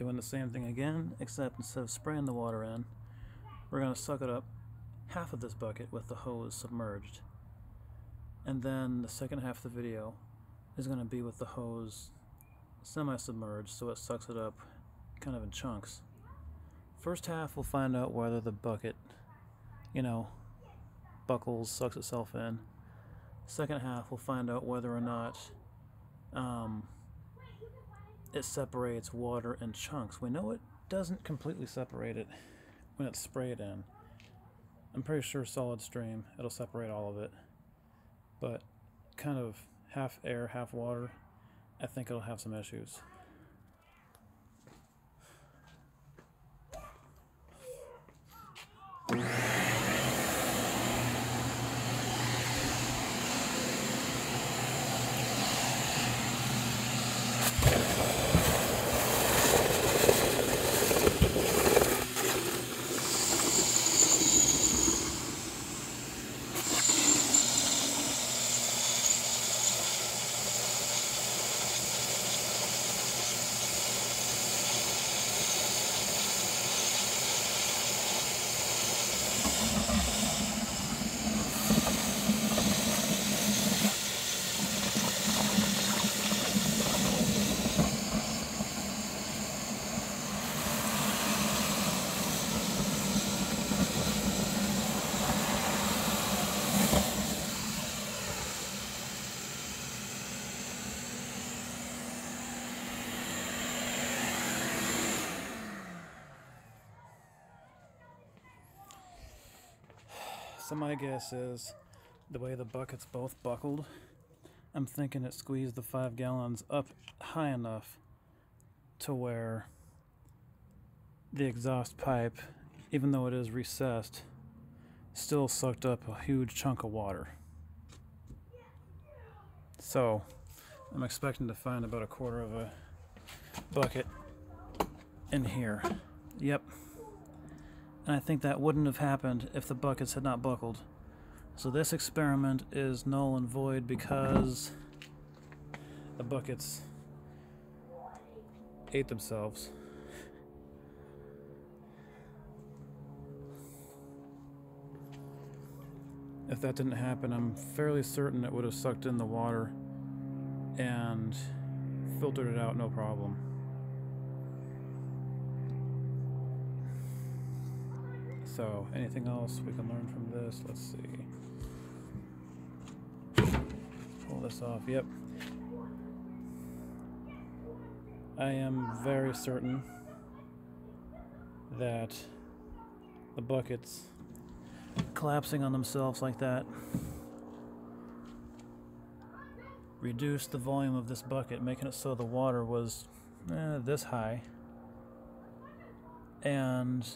Doing the same thing again, except instead of spraying the water in, we're going to suck it up half of this bucket with the hose submerged. And then the second half of the video is going to be with the hose semi-submerged, so it sucks it up kind of in chunks. First half we'll find out whether the bucket, buckles, sucks itself in. Second half we'll find out whether or not it separates water in chunks. We know it doesn't completely separate it when it's sprayed in. I'm pretty sure solid stream, it'll separate all of it. But kind of half air, half water, I think it'll have some issues. So my guess is, the way the buckets both buckled, I'm thinking it squeezed the 5 gallons up high enough to where the exhaust pipe, even though it is recessed, still sucked up a huge chunk of water. So I'm expecting to find about 1/4 of a bucket in here. Yep. And I think that wouldn't have happened if the buckets had not buckled. So this experiment is null and void because the buckets ate themselves. If that didn't happen, I'm fairly certain it would have sucked in the water and filtered it out no problem. So, anything else we can learn from this? Let's see. Pull this off. Yep. I am very certain that the buckets collapsing on themselves like that reduced the volume of this bucket, making it so the water was this high and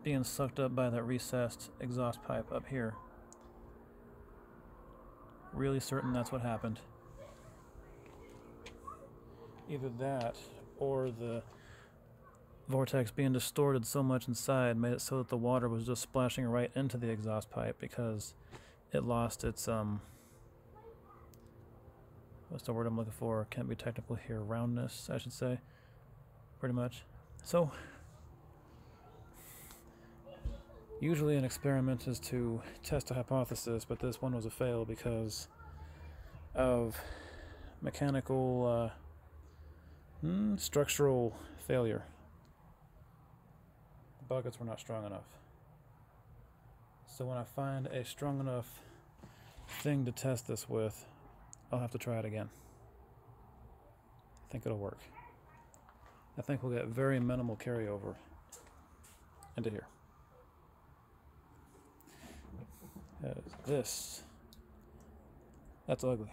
being sucked up by that recessed exhaust pipe up here. Really certain that's what happened. Either that or the vortex being distorted so much inside made it so that the water was just splashing right into the exhaust pipe because it lost its what's the word I'm looking for? Can't be technical here. Roundness, I should say. Pretty much. So usually an experiment is to test a hypothesis, but this one was a fail because of mechanical structural failure. The buckets were not strong enough. So when I find a strong enough thing to test this with, I'll have to try it again. I think it'll work. I think we'll get very minimal carryover into here. This. That's ugly.